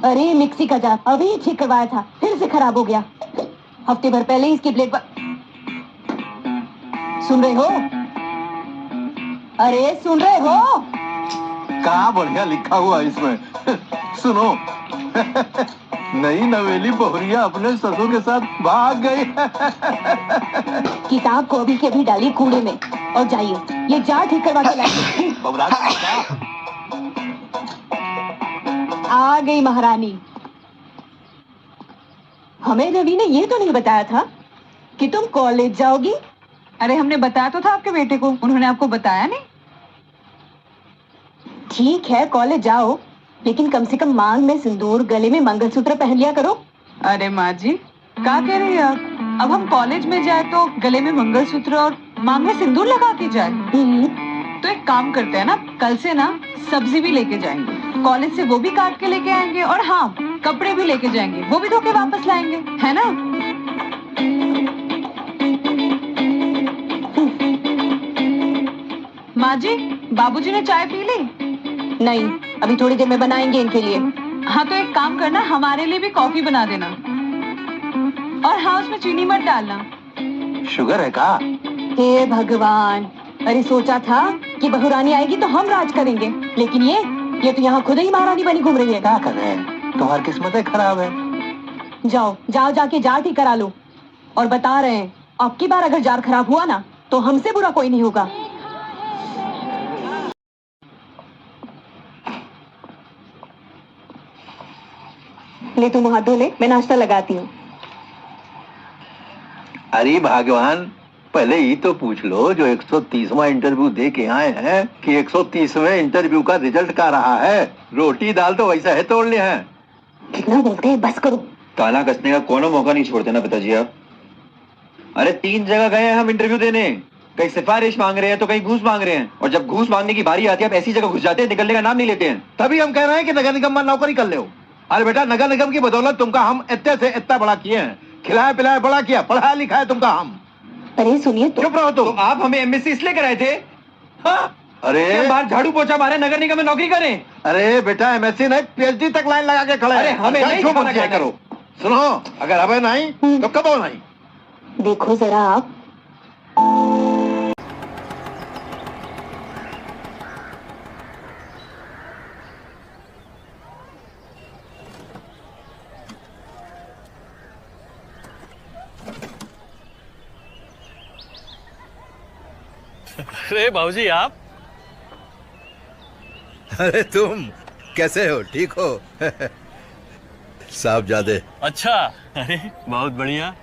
अरे मिक्सी का जार अभी ठीक करवाया था, फिर से खराब हो गया। हफ्ते भर पहले इसकी प्लेट पर। सुन रहे हो? अरे सुन रहे हो? क्या बढ़िया लिखा हुआ इसमें। सुनो। नई नवेली बहुरिया अपने ससुर के साथ भाग गई। किताब को अभी के अभी डाली कूड़े में और जाइए ये जार ठीक करवा के लाइए। आ गई महारानी। हमें रवि ने ये तो नहीं बताया था कि तुम कॉलेज जाओगी। अरे हमने बताया तो था आपके बेटे को, उन्होंने आपको बताया नहीं। ठीक है कॉलेज जाओ, लेकिन कम से कम मांग में सिंदूर, गले में मंगलसूत्र पहन लिया करो। अरे माँ जी क्या कह रही है आप? अब हम कॉलेज में जाए तो गले में मंगलसूत्र और मांग में सिंदूर लगा के जाए? तो एक काम करते हैं ना, कल से ना सब्जी भी लेके जाएंगे, कॉलेज से वो भी काट के लेके आएंगे और हाँ कपड़े भी लेके जाएंगे, वो भी धो के वापस लाएंगे, है ना? माँ जी बाबूजी ने चाय पी ली? नहीं, अभी थोड़ी देर में बनाएंगे इनके लिए। हाँ तो एक काम करना, हमारे लिए भी कॉफी बना देना और हाँ उसमें चीनी मत डालना। शुगर है का? हे भगवान, अरे सोचा था कि बहुरानी आएगी तो हम राज करेंगे, लेकिन ये तो यहाँ खुद ही महारानी बनी घूम रही है। क्या कर रहे हैं? तुम्हारी किस्मत खराब है। जाओ जाओ जाके जार ठीक करा लो। और बता रहे हैं अब की बार अगर जार खराब हुआ ना तो हमसे बुरा कोई नहीं होगा। ले तुम हाथ धो ले, मैं नाश्ता लगाती हूँ। अरे भगवान, पहले ही तो पूछ लो जो 130वां इंटरव्यू दे के आए हैं कि 130वें इंटरव्यू का रिजल्ट क्या रहा है। रोटी दाल तो वैसा है तोड़ लिए हैं। कितना बोलते हैं, बस करो। ताला कसने का कोनो मौका नहीं छोड़ते ना पिताजी आप। अरे 3 जगह गए हैं हम इंटरव्यू देने, कहीं सिफारिश मांग रहे हैं तो कहीं घूस मांग रहे हैं, और जब घूस मांगने की बारी आती है आप ऐसी जगह घुस जाते हैं, निकलने का नाम नहीं लेते हैं। तभी हम कह रहे हैं कि नगर निगम में नौकरी कर ले। अरे बेटा, नगर निगम की बदौलत तुमका हम इतने से इतना बड़ा किए हैं, खिलाया पिलाया बड़ा किया, पढ़ाया लिखाया तुमका हम। अरे सुनिए तो। चुप रहो तो आप हमें एमएससी इसलिए कराए थे? हाँ? अरे बाहर झाड़ू पोछा मारे, नगर निगम में नौकरी करें। अरे बेटा, एमएससी नहीं पीएचडी तक लाइन लगा के खड़े। अरे हमें नहीं छोड़ दिया करो। सुनो, अगर हमें नहीं तो कब हो नहीं। देखो जरा आप। अरे भाऊजी आप। अरे तुम कैसे हो? ठीक हो? साहब जादे। अच्छा, अरे बहुत बढ़िया।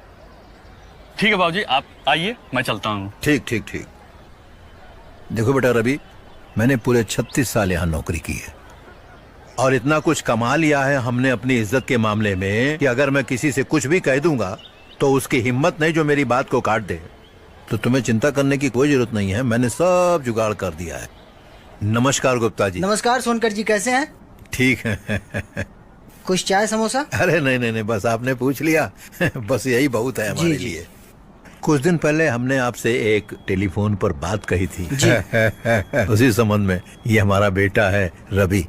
ठीक है भाऊजी आप आइए, मैं चलता हूँ। ठीक ठीक ठीक। देखो बेटा रवि, मैंने पूरे 36 साल यहाँ नौकरी की है और इतना कुछ कमा लिया है हमने अपनी इज्जत के मामले में कि अगर मैं किसी से कुछ भी कह दूंगा तो उसकी हिम्मत नहीं जो मेरी बात को काट दे। तो तुम्हें चिंता करने की कोई जरूरत नहीं है, मैंने सब जुगाड़ कर दिया है। नमस्कार गुप्ता जी। नमस्कार सोनकर जी, कैसे हैं? ठीक है। कुछ चाय समोसा? अरे नहीं नहीं नहीं, बस आपने पूछ लिया। बस यही बहुत है हमारे लिए। कुछ दिन पहले हमने आपसे एक टेलीफोन पर बात कही थी। उसी संबंध में ये हमारा बेटा है रवि।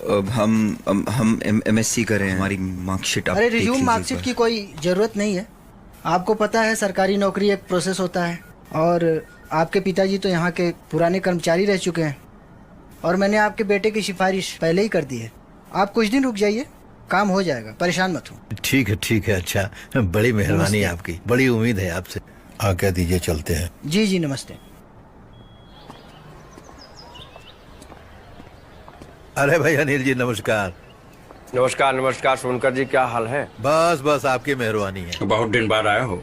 अब हम एमएससी करें, हमारी मार्कशीट। अरे रिज्यूम मार्कशीट की कोई जरूरत नहीं है। आपको पता है सरकारी नौकरी एक प्रोसेस होता है और आपके पिताजी तो यहाँ के पुराने कर्मचारी रह चुके हैं और मैंने आपके बेटे की सिफारिश पहले ही कर दी है। आप कुछ दिन रुक जाइए, काम हो जाएगा, परेशान मत हो। ठीक है। अच्छा, बड़ी मेहरबानी आपकी, बड़ी उम्मीद है आपसे। आज्ञा दीजिए, चलते हैं। जी जी नमस्ते। अरे भाई अनिल जी नमस्कार। नमस्कार नमस्कार। सोनकर जी क्या हाल है? बस आपकी मेहरबानी है। बहुत दिन बाद आया हो।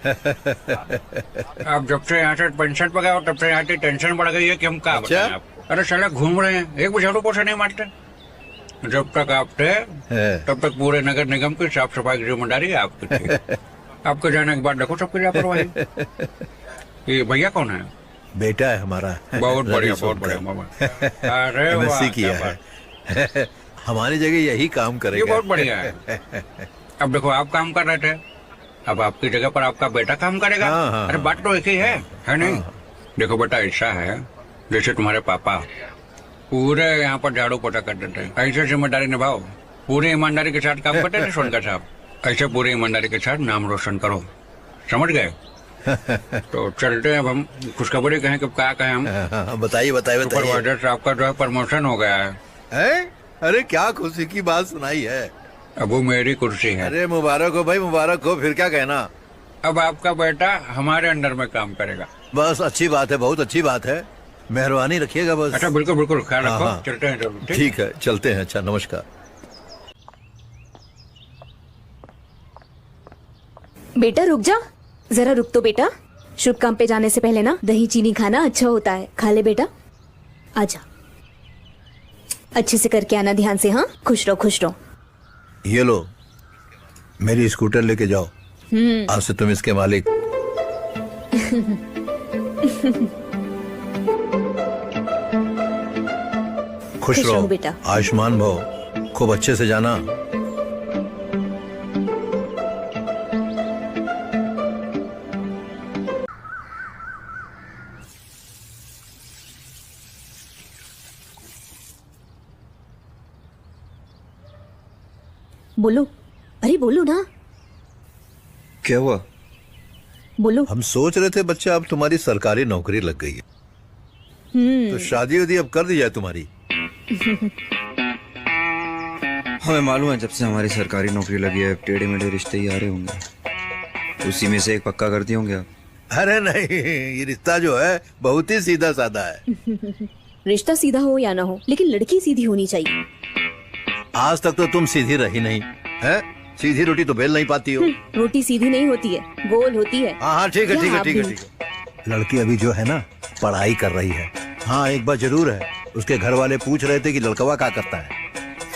आप जब से यहाँ से पेंशन पर गए हो तब से यहाँ की टेंशन बढ़ गई है कि हम क्या बताएं आपको। अरे साला घूम रहे हैं, एक भी झाड़ू पोछा नहीं मारते। जब तक आप थे तब तक पूरे नगर निगम की साफ सफाई की जिम्मेदारी आपकी थी। आपके जाने के बाद देखो सबकी लापरवाही। ये भैया कौन है? बेटा है हमारा। बहुत बढ़िया मामा। अरे एमएससी किया है। हमारी जगह यही काम करेगा। ये बहुत बढ़िया है। अब देखो आप काम कर रहे थे, अब आपकी जगह पर आपका बेटा काम करेगा। हाँ। अरे बात तो एक ही है नहीं? देखो बेटा ऐसा है जैसे तुम्हारे पापा पूरे यहाँ पर झाड़ू पोछा करते थे, ऐसे जिम्मेदारी निभाओ, पूरी ईमानदारी के साथ काम करते थे सोनकर साहब। ऐसे पूरी ईमानदारी के साथ नाम रोशन करो, समझ गए? तो चलते हैं अब हम, खुशखबरी कहें कि क्या कहें हम? बताइए बताइए बताइए। सुपरवाइजर साहब का जो है प्रमोशन हो गया है। हैं? अरे क्या खुशी की बात सुनाई है। अब वो मेरी कुर्सी है। अरे मुबारक हो भाई, मुबारक हो। फिर क्या कहना। अब आपका बेटा हमारे अंडर में काम करेगा। बस अच्छी बात है, बहुत अच्छी बात है। मेहरबानी रखिएगा बस। अच्छा बिल्कुल बिल्कुल, ख्याल हाँ, रखो। हाँ। चलते हैं जरूर। ठीक है, चलते हैं। अच्छा, नमस्कार। बेटा रुक जा, जरा रुक तो बेटा। शुभ काम पे जाने से पहले ना दही चीनी खाना अच्छा होता है, खा ले बेटा। आजा, अच्छे से करके आना, ध्यान से। हाँ, खुश रहो खुश रहो। ये लो, मेरी स्कूटर लेके जाओ। आज से तुम इसके मालिक। खुश रहो रहो बेटा। आयुष्मान भव। खूब अच्छे से जाना। बोलो, अरे बोलो ना, क्या हुआ? बोलो। हम सोच रहे थे बच्चा अब तुम्हारी सरकारी नौकरी लग गई है, तो शादी वादी अब कर दी जाए तुम्हारी। हमें मालूम है जब से हमारी सरकारी नौकरी लगी है टेढ़े मेढ़े रिश्ते ही आ रहे होंगे, उसी में से एक पक्का कर दिए होंगे आप। अरे नहीं, ये रिश्ता जो है बहुत ही सीधा साधा है। रिश्ता सीधा हो या ना हो, लेकिन लड़की सीधी होनी चाहिए। आज तक तो तुम सीधी रही नहीं है। सीधी रोटी तो बेल नहीं पाती हो। रोटी सीधी नहीं होती है, गोल होती है। हाँ हाँ, ठीक है क्या ठीक है आप ठीक है भी? ठीक है। लड़की अभी जो है ना, पढ़ाई कर रही है। हाँ, एक बात जरूर है, उसके घर वाले पूछ रहे थे कि लड़कवा क्या करता है।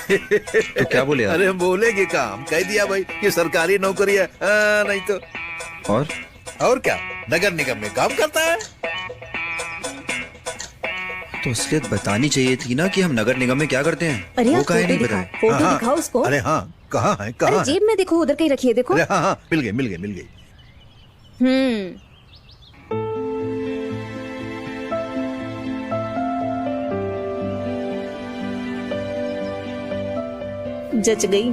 तो क्या बोले आप? अरे बोलेगे काम, कह दिया भाई कि सरकारी नौकरी है। नहीं तो और क्या, नगर निगम में काम करता है। तो असलियत बतानी चाहिए थी ना कि हम नगर निगम में क्या करते हैं। अरे वो आप काहे फोटो नहीं दिखाओ, बताए? फोटो हाँ, दिखाओ उसको। अरे हाँ, कहाँ है अरे कहाँ है? जेब में देखो, उधर कहीं रखी है, देखो। अरे हाँ हाँ, मिल गई मिल गई मिल गई। जच गई।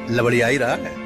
लबड़िया ही रहा है।